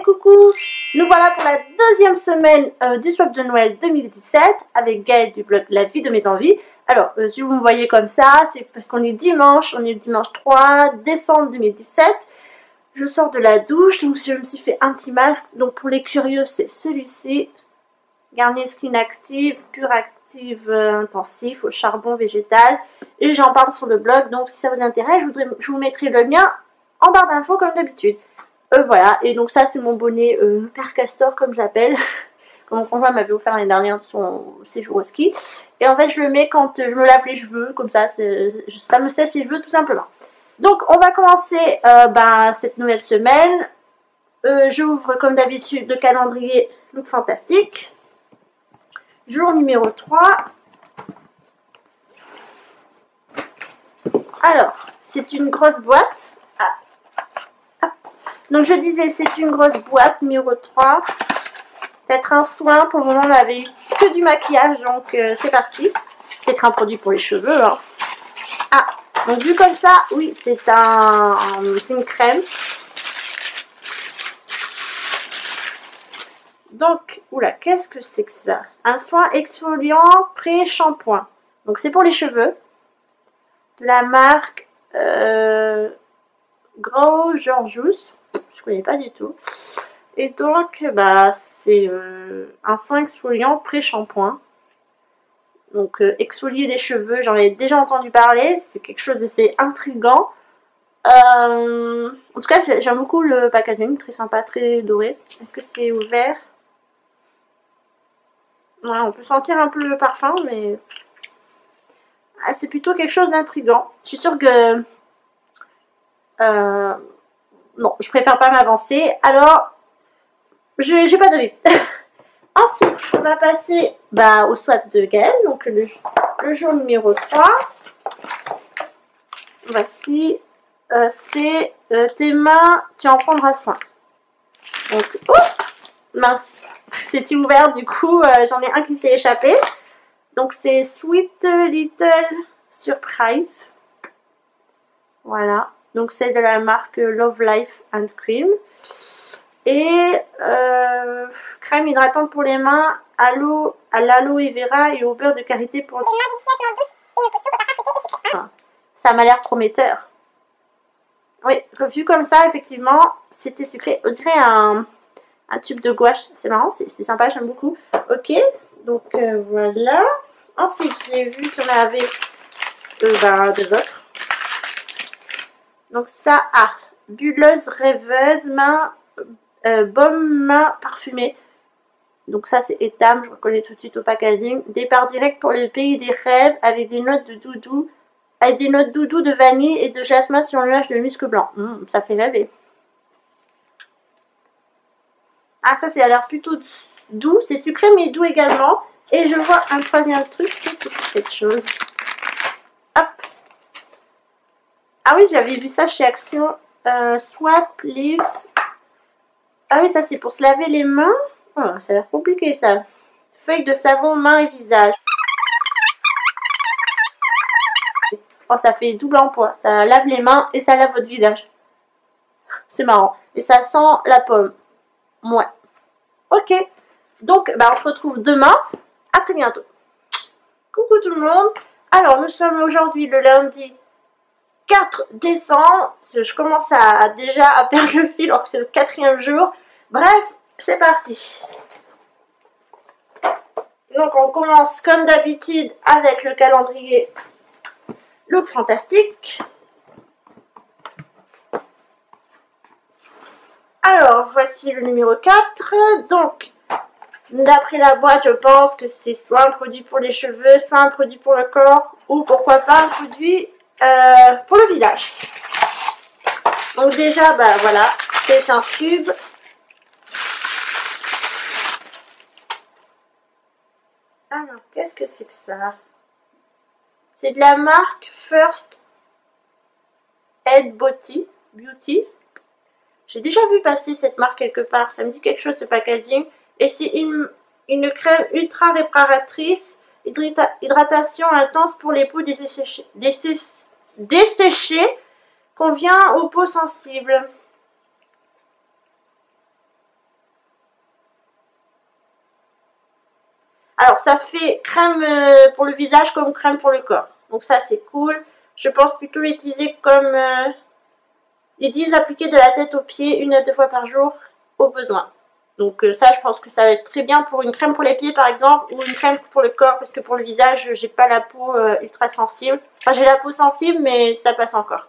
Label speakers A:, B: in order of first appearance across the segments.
A: coucou! Nous voilà pour la deuxième semaine du swap de Noël 2017 avec Gaëlle du blog La vie de mes envies. Alors, si vous me voyez comme ça, c'est parce qu'on est dimanche, on est le dimanche 3 décembre 2017. Je sors de la douche, donc je me suis fait un petit masque. Donc pour les curieux, c'est celui-ci. Garnier Skin Active, Pure Active Intensif au charbon végétal. Et j'en parle sur le blog, donc si ça vous intéresse, je vous mettrai le lien en barre d'infos comme d'habitude. Voilà, et donc ça c'est mon bonnet Père Castor comme j'appelle. Mon conjoint m'avait offert l'année dernière de son séjour au ski. Et en fait je le mets quand je me lave les cheveux, comme ça me sèche les cheveux tout simplement. Donc on va commencer cette nouvelle semaine. J'ouvre comme d'habitude le calendrier Look Fantastique. Jour numéro 3. Alors, c'est une grosse boîte. Donc je disais, c'est une grosse boîte, numéro 3. Peut-être un soin, pour le moment on n'avait eu que du maquillage, donc c'est parti. Peut-être un produit pour les cheveux. Hein. Ah, donc vu comme ça, oui, c'est une crème. Donc, oula, qu'est-ce que c'est que ça? Un soin exfoliant pré-shampoing. Donc c'est pour les cheveux. De la marque Grau Georgius. Je connais pas du tout. Et donc, c'est un soin exfoliant pré-shampoing. Donc, exfolier les cheveux, j'en ai déjà entendu parler. C'est quelque chose d'assez intriguant. En tout cas, j'aime beaucoup le packaging, très sympa, très doré. Est-ce que c'est ouvert? Ouais, on peut sentir un peu le parfum, mais c'est plutôt quelque chose d'intriguant. Je suis sûre que non, je préfère pas m'avancer. Alors, j'ai pas d'avis. Ensuite, on va passer au swap de Gaëlle, donc le jour numéro 3. Voici, c'est tes mains, tu en prendras soin. Donc, oh, mince, c'était ouvert, du coup, j'en ai un qui s'est échappé. Donc, c'est Sweet Little Surprise. Voilà. Donc c'est de la marque Love Life and Cream. Et crème hydratante pour les mains à l'aloe vera et au beurre de karité pour les mains douces. Ça m'a l'air prometteur. Oui, vu comme ça, effectivement, c'était sucré. On dirait un tube de gouache. C'est marrant, c'est sympa, j'aime beaucoup. Ok, donc voilà. Ensuite, j'ai vu qu'il y en avait deux autres. Donc ça, bulleuse rêveuse, baume main parfumé. Donc ça c'est Etam, je reconnais tout de suite au packaging. Départ direct pour le pays des rêves avec des notes de doudou. Avec des notes doudou de vanille et de jasmin sur un nuage de musc blanc. Ça fait rêver. Ah ça c'est à l'air plutôt doux, c'est sucré mais doux également. Et je vois un troisième truc, qu'est-ce que c'est cette chose? Hop. Ah oui, j'avais vu ça chez Action. Swap Leaves. Ah oui, ça c'est pour se laver les mains. Oh, ça a l'air compliqué ça. Feuille de savon, main et visage. Oh, ça fait double emploi. Ça lave les mains et ça lave votre visage. C'est marrant. Et ça sent la pomme. Ouais. Ok. Donc, on se retrouve demain. À très bientôt. Coucou tout le monde. Alors, nous sommes aujourd'hui le lundi 4 décembre, je commence déjà à perdre le fil alors que c'est le 4e jour. Bref, c'est parti. Donc on commence comme d'habitude avec le calendrier Look Fantastique. Alors, voici le numéro 4. Donc, d'après la boîte, je pense que c'est soit un produit pour les cheveux, soit un produit pour le corps, ou pourquoi pas un produit pour le visage. Donc déjà, voilà, c'est un tube. Alors, qu'est-ce que c'est que ça? C'est de la marque First Aid Beauty. J'ai déjà vu passer cette marque quelque part. Ça me dit quelque chose ce packaging. Et c'est une crème ultra réparatrice, hydratation intense pour les peaux desséchées, convient aux peaux sensibles. Alors ça fait crème pour le visage comme crème pour le corps. Donc ça c'est cool. Je pense plutôt l'utiliser comme... ils disent appliquer de la tête aux pieds 1 à 2 fois par jour au besoin. Donc ça je pense que ça va être très bien pour une crème pour les pieds par exemple, ou une crème pour le corps, parce que pour le visage j'ai pas la peau ultra sensible. Enfin j'ai la peau sensible mais ça passe encore.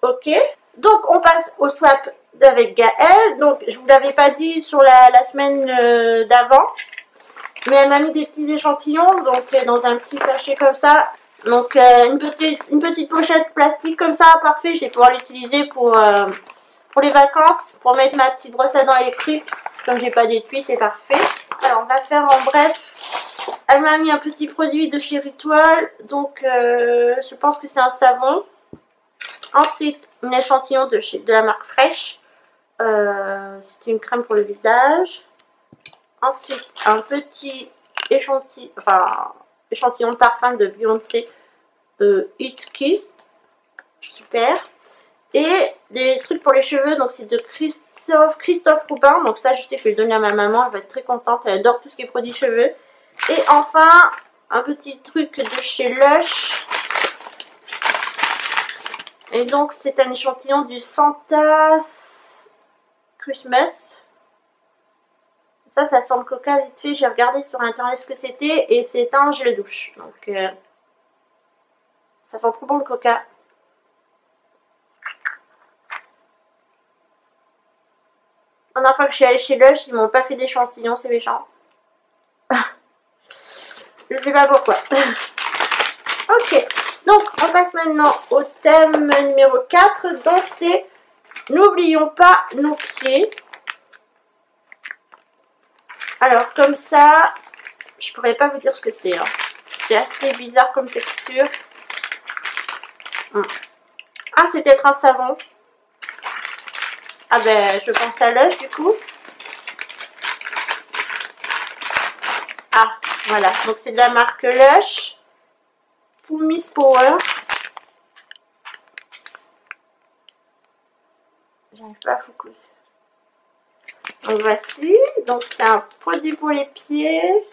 A: Ok, donc on passe au swap avec Gaëlle. Donc je vous l'avais pas dit sur la semaine d'avant, mais elle m'a mis des petits échantillons, donc dans un petit sachet comme ça. Donc une petite pochette plastique comme ça, parfait, je vais pouvoir l'utiliser pour les vacances, pour mettre ma petite brosse à dents électrique. Comme j'ai pas d'étui, c'est parfait. Alors on va faire en bref. Elle m'a mis un petit produit de chez Ritual, donc je pense que c'est un savon. Ensuite, un échantillon de la marque Fresh. C'est une crème pour le visage. Ensuite, un petit échantillon de parfum de Beyoncé Hit Kiss. Super. Et des trucs pour les cheveux, donc c'est de Christophe Robin. Donc ça, je sais que je vais le donner à ma maman, elle va être très contente. Elle adore tout ce qui est produits cheveux. Et enfin, un petit truc de chez Lush. Et donc, c'est un échantillon du Santa's Christmas. Ça sent le coca vite fait. J'ai regardé sur internet ce que c'était et c'est un gel douche. Donc, ça sent trop bon le coca. La dernière fois que je suis allée chez Lush, ils m'ont pas fait d'échantillon, c'est méchant. Je sais pas pourquoi. Ok, donc on passe maintenant au thème numéro 4. Donc c'est n'oublions pas nos pieds. Alors comme ça, je pourrais pas vous dire ce que c'est. Hein. C'est assez bizarre comme texture. Ah, c'est peut-être un savon. Ah ben, je pense à Lush du coup. Ah, voilà. Donc c'est de la marque Lush. Pour Miss Power. J'arrive pas à focus. Donc voici. Donc c'est un produit pour les pieds.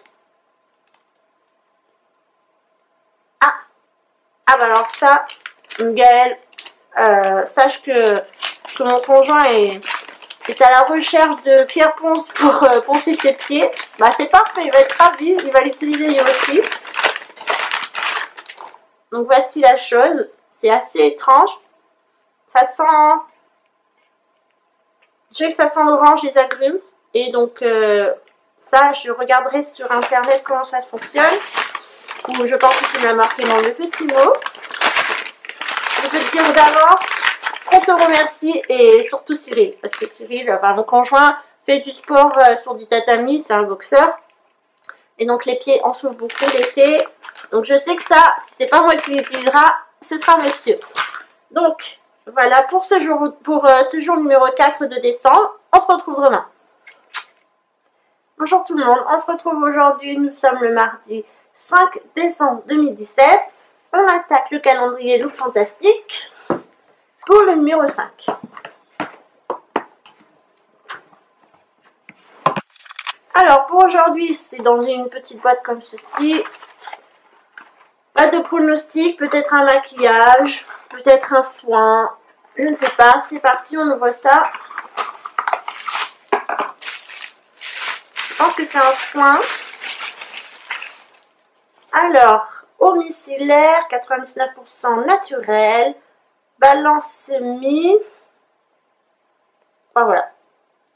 A: Ah. Ah bah alors ça, Gaëlle, sache que mon conjoint est à la recherche de pierre ponce pour poncer ses pieds. Bah c'est parfait, il va être ravi, il va l'utiliser lui aussi. Donc voici la chose, c'est assez étrange. Ça sent... Je sais que ça sent l'orange, les agrumes. Et donc ça, je regarderai sur internet comment ça fonctionne. Ou je pense que c'est m'a marqué dans le petit mot. Je peux te dire d'avance qu'on te remercie et surtout Cyril. Parce que Cyril, enfin, mon conjoint, fait du sport sur du tatami, c'est un boxeur. Et donc les pieds en souffrent beaucoup l'été. Donc je sais que ça, si c'est pas moi qui l'utilisera, ce sera monsieur. Donc voilà pour ce jour numéro 4 de décembre. On se retrouve demain. Bonjour tout le monde, on se retrouve aujourd'hui, nous sommes le mardi 5 décembre 2017. On attaque le calendrier Look Fantastique pour le numéro 5. Alors pour aujourd'hui, c'est dans une petite boîte comme ceci. Pas de pronostic, peut-être un maquillage, peut-être un soin, je ne sais pas. C'est parti, on ouvre ça. Je pense que c'est un soin. Alors, eau micellaire, 99% naturel, balance semi. Enfin, voilà.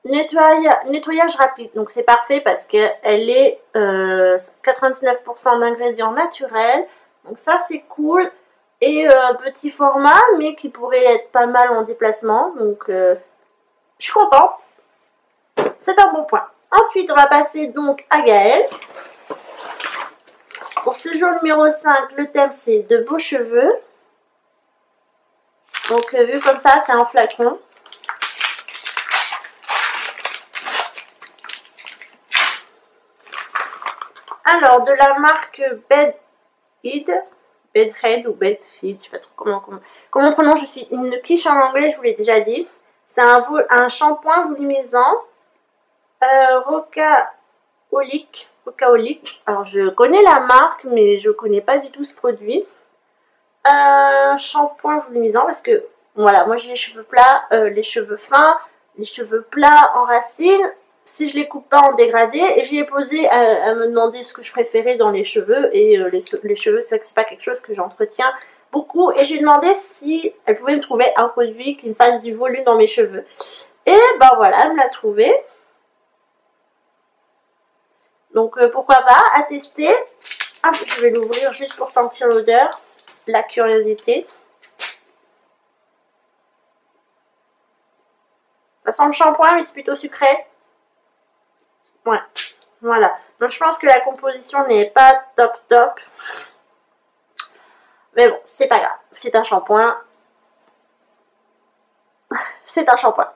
A: Nettoyage rapide, donc c'est parfait parce qu'elle est 99% d'ingrédients naturels. Donc ça c'est cool. Et petit format, mais qui pourrait être pas mal en déplacement. Donc je suis contente. C'est un bon point. Ensuite, on va passer donc à Gaëlle. Pour ce jour numéro 5, le thème c'est de beaux cheveux. Donc vu comme ça, c'est un flacon. Alors, de la marque Bedhead ou Bedfeed, je sais pas trop comment on prononce, je suis une quiche en anglais, je vous l'ai déjà dit. C'est un shampoing volumisant. Roca Cocaolic. Alors je connais la marque, mais je connais pas du tout ce produit. Shampoing volumisant parce que voilà, moi j'ai les cheveux plats, les cheveux fins, les cheveux plats en racines. Si je les coupe pas en dégradé, et j'y ai posé à me demander ce que je préférais dans les cheveux, et les cheveux c'est vrai que c'est pas quelque chose que j'entretiens beaucoup, et j'ai demandé si elle pouvait me trouver un produit qui me fasse du volume dans mes cheveux, et ben voilà, elle me l'a trouvé. Donc pourquoi pas, à tester. Ah, je vais l'ouvrir juste pour sentir l'odeur, la curiosité. Ça sent le shampoing, mais c'est plutôt sucré. Ouais, voilà. Donc je pense que la composition n'est pas top. Mais bon, c'est pas grave. C'est un shampoing. C'est un shampoing.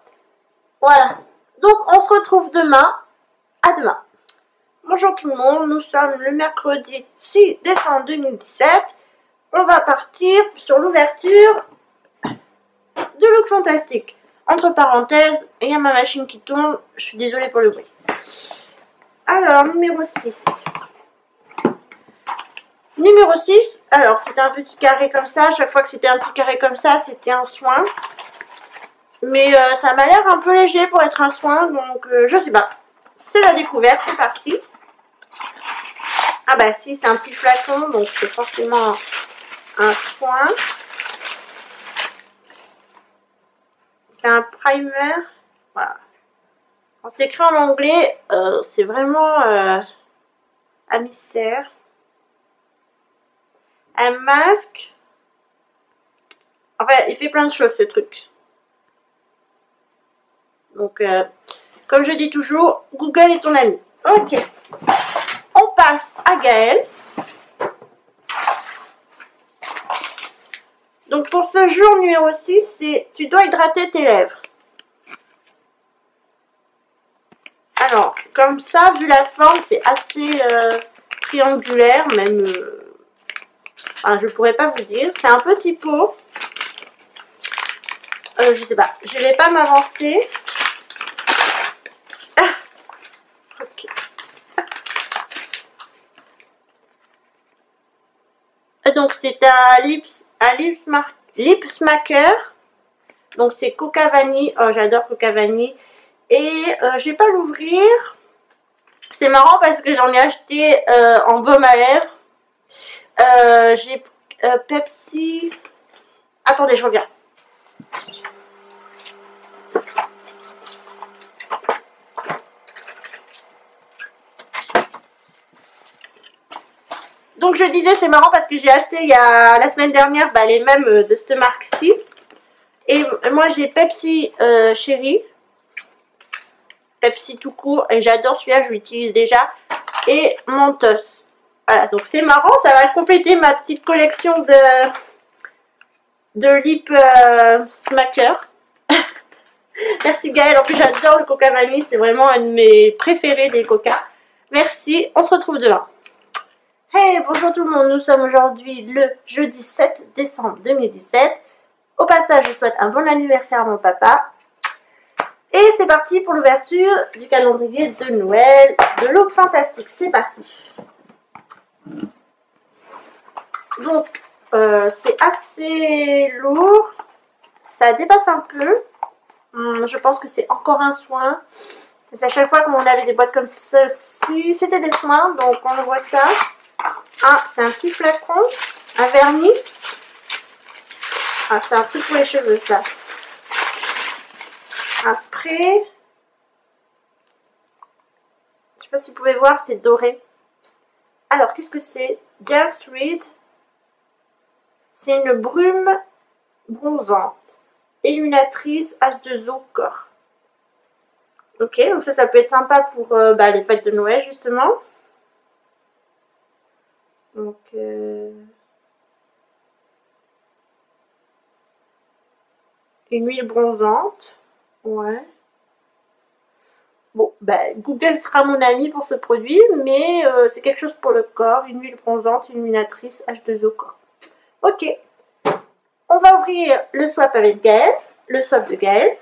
A: Voilà. Donc on se retrouve demain. À demain. Bonjour tout le monde, nous sommes le mercredi 6 décembre 2017. On va partir sur l'ouverture de Look Fantastic. Entre parenthèses, il y a ma machine qui tourne. Je suis désolée pour le bruit. Alors, numéro 6. Numéro 6, alors c'était un petit carré comme ça. Chaque fois que c'était un petit carré comme ça, c'était un soin. Mais ça m'a l'air un peu léger pour être un soin, donc je sais pas. C'est la découverte, c'est parti. Ah bah si, c'est un petit flacon, donc c'est forcément un soin. C'est un primer. Voilà. Quand c'est écrit en anglais, c'est vraiment un mystère. Un masque. Enfin, il fait plein de choses ce truc. Donc, comme je dis toujours, Google est ton ami. Ok. On passe à Gaëlle. Donc, pour ce jour numéro 6, c'est tu dois hydrater tes lèvres. Alors, comme ça, vu la forme, c'est assez triangulaire, même. Enfin, je pourrais pas vous dire. C'est un petit pot. Je sais pas. Je vais pas m'avancer. Ah, ok. Donc, c'est un lip smacker. Donc, c'est Coca Vanille. Oh, j'adore Coca Vanille. Et je vais pas l'ouvrir. C'est marrant parce que j'en ai acheté en baume à lèvres. J'ai Pepsi. Attendez, je reviens. Donc je disais, c'est marrant parce que j'ai acheté il y a la semaine dernière les mêmes de cette marque-ci. Et moi j'ai Pepsi Chéri. Pepsi tout court. Et j'adore celui-là, je l'utilise déjà. Et Mentos. Voilà, donc c'est marrant, ça va compléter ma petite collection de lip smacker. Merci Gaëlle, en plus j'adore le Coca Vanille, c'est vraiment un de mes préférés des Coca. Merci, on se retrouve demain. Hey, bonjour tout le monde, nous sommes aujourd'hui le jeudi 7 décembre 2017. Au passage, je souhaite un bon anniversaire à mon papa. Et c'est parti pour l'ouverture du calendrier de Noël de Look Fantastic. C'est parti. Donc, c'est assez lourd. Ça dépasse un peu. Je pense que c'est encore un soin. C'est à chaque fois qu'on avait des boîtes comme ceci, c'était des soins. Donc, on voit ça. Ah, c'est un petit flacon. Un vernis. Ah, c'est un truc pour les cheveux, ça. Un spray. Je sais pas si vous pouvez voir, c'est doré. Alors, qu'est-ce que c'est? Just Read. C'est une brume bronzante. Illuminatrice H2O corps. Ok, donc ça peut être sympa pour les fêtes de Noël, justement. Donc, une huile bronzante. Ouais. Bon, Google sera mon ami pour ce produit, mais c'est quelque chose pour le corps. Une huile bronzante, illuminatrice H2O corps. Ok. On va ouvrir le swap avec Gaëlle. Le swap de Gaëlle.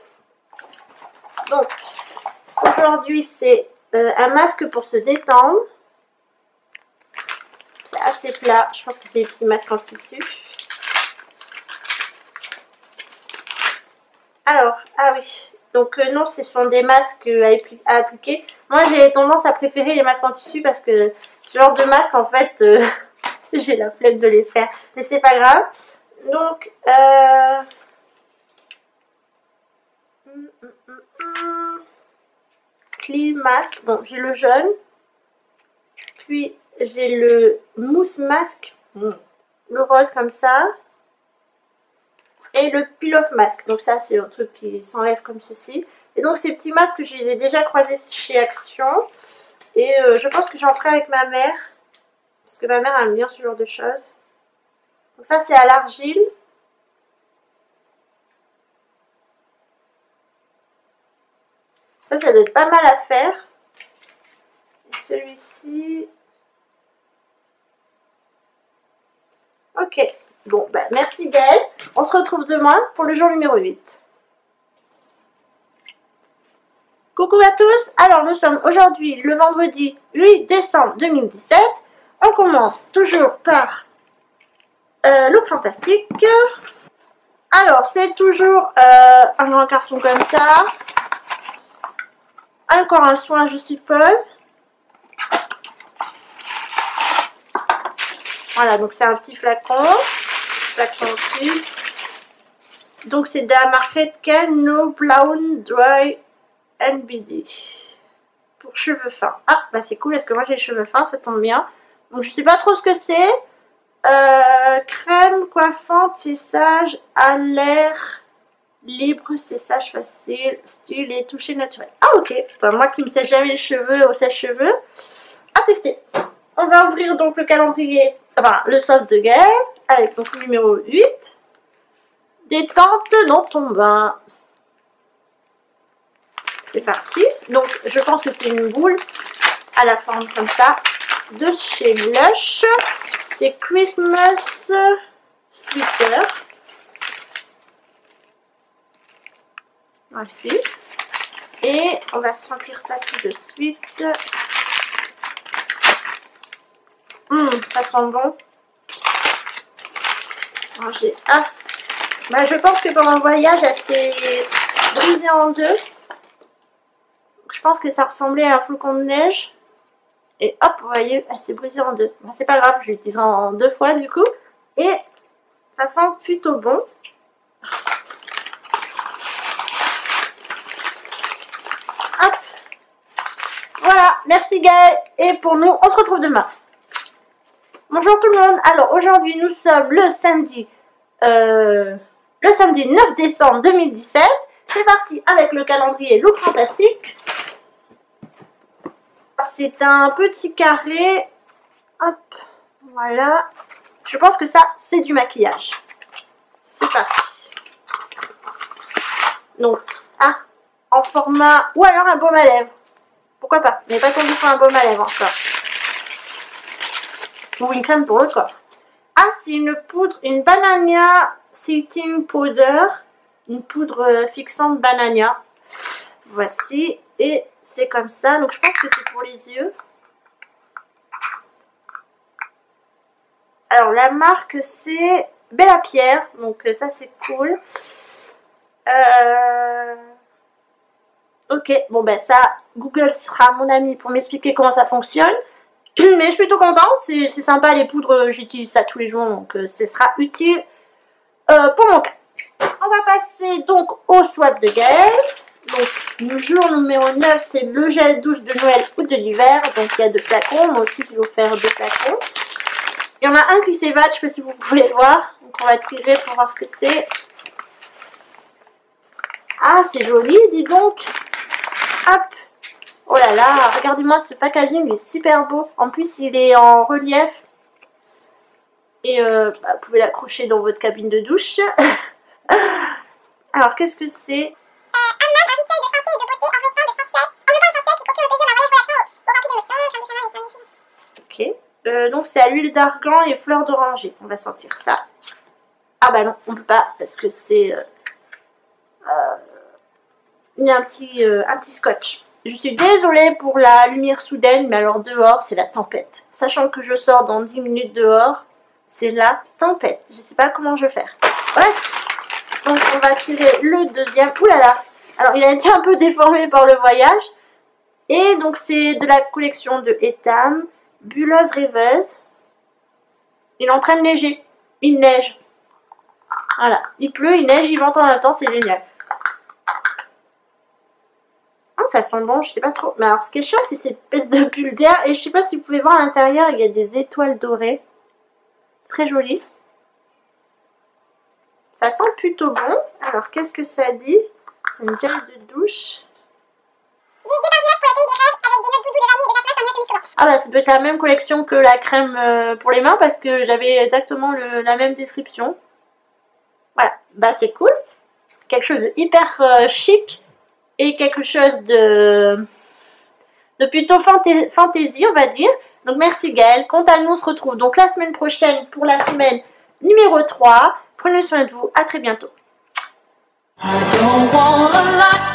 A: Donc, aujourd'hui, c'est un masque pour se détendre. C'est assez plat. Je pense que c'est des petits masques en tissu. Alors, ah oui. Donc non, ce sont des masques à appliquer. Moi, j'ai tendance à préférer les masques en tissu parce que ce genre de masque, en fait, j'ai la flemme de les faire. Mais c'est pas grave. Donc, clean mask. Bon, j'ai le jaune. Puis, j'ai le mousse masque. Le rose comme ça. Et le peel-off masque. Donc ça, c'est un truc qui s'enlève comme ceci. Et donc, ces petits masques, je les ai déjà croisés chez Action. Et je pense que j'en ferai avec ma mère. Parce que ma mère aime bien ce genre de choses. Donc ça, c'est à l'argile. Ça doit être pas mal à faire. Et celui-ci... Ok. Bon, bah, merci Gaëlle. On se retrouve demain pour le jour numéro 8. Coucou à tous. Alors, nous sommes aujourd'hui le vendredi 8 décembre 2017. On commence toujours par Look Fantastique. Alors, c'est toujours un grand carton comme ça. Encore un soin, je suppose. Voilà, donc c'est un petit flacon. Flacon tube. Donc, c'est de la marque Redken No Brown Dry NBD. Pour cheveux fins. Ah, bah c'est cool, parce que moi j'ai les cheveux fins, ça tombe bien. Donc, je sais pas trop ce que c'est. Crème coiffante, séchage à l'air libre, séchage facile, style et toucher naturel. Ah ok, enfin, moi qui ne sèche jamais les cheveux au sèche-cheveux, à tester. On va ouvrir donc le calendrier, enfin le soft de Gaëlle, avec donc le numéro 8. Détente dans ton bain. C'est parti. Donc je pense que c'est une boule à la forme comme ça de chez Lush. C'est Christmas Sweater. Voici. Et on va sentir ça tout de suite. Ça sent bon. Bah, je pense que pendant le voyage, elle s'est brisée en deux. Je pense que ça ressemblait à un flocon de neige. Et hop, vous voyez, elle s'est brisée en deux. Bon, c'est pas grave, je l'utilise en 2 fois du coup. Et ça sent plutôt bon. Hop. Voilà, merci Gaëlle. Et pour nous, on se retrouve demain. Bonjour tout le monde. Alors aujourd'hui, nous sommes le samedi 9 décembre 2017. C'est parti avec le calendrier Look Fantastique. C'est un petit carré. Hop, voilà. Je pense que ça, c'est du maquillage. C'est parti. Donc, en format... Ou alors un baume à lèvres. Pourquoi pas? On n'est pas tombé sur un baume à lèvres encore. Ou une crème pour le corps. Ah, c'est une poudre, une Banania Setting Powder. Une poudre fixante Banania. Voici. Et c'est comme ça. Donc, je pense que c'est pour les yeux. Alors, la marque, c'est Bella Pierre. Donc, ça, c'est cool. Ok, bon, ben ça, Google sera mon ami pour m'expliquer comment ça fonctionne. Mais je suis plutôt contente. C'est sympa, les poudres, j'utilise ça tous les jours. Donc, ce sera utile pour mon cas. On va passer donc au swap de Gaëlle. Donc, le jour numéro 9, c'est le gel douche de Noël ou de l'hiver. Donc, il y a 2 flacons. Moi aussi, je vais vous faire 2 flacons. Il y en a un qui s'évade, je ne sais pas si vous pouvez le voir. Donc, on va tirer pour voir ce que c'est. Ah, c'est joli, dis donc. Hop. Oh là là, regardez-moi ce packaging, il est super beau. En plus, il est en relief. Et vous pouvez l'accrocher dans votre cabine de douche. Alors, qu'est-ce que c'est? Ok. Donc, c'est à l'huile d'argan et fleurs d'oranger. On va sentir ça. Ah bah non, on peut pas parce que c'est... il y a un petit scotch. Je suis désolée pour la lumière soudaine, mais alors dehors, c'est la tempête. Sachant que je sors dans 10 minutes dehors, c'est la tempête. Je sais pas comment je vais faire. Bref, donc on va tirer le deuxième. Ouh là là. Alors, il a été un peu déformé par le voyage. Et donc, c'est de la collection de Etam, Bulleuse Rêveuse. Il entraîne léger. Il neige. Voilà. Il pleut, il neige, il vente en même temps, c'est génial. Oh, ça sent bon, je sais pas trop. Mais alors, ce qui est chiant, c'est cette espèce de bulle d'air. Et je sais pas si vous pouvez voir à l'intérieur, il y a des étoiles dorées. Très joli. Ça sent plutôt bon. Alors, qu'est-ce que ça dit? C'est une gel de douche. Ah bah ça doit être la même collection que la crème pour les mains parce que j'avais exactement la même description. Voilà, bah c'est cool. Quelque chose de hyper chic et quelque chose de plutôt fantaisie on va dire. Donc merci Gaëlle. Quant à nous, on se retrouve donc la semaine prochaine pour la semaine numéro 3. Prenez soin de vous, à très bientôt. I don't wanna lie.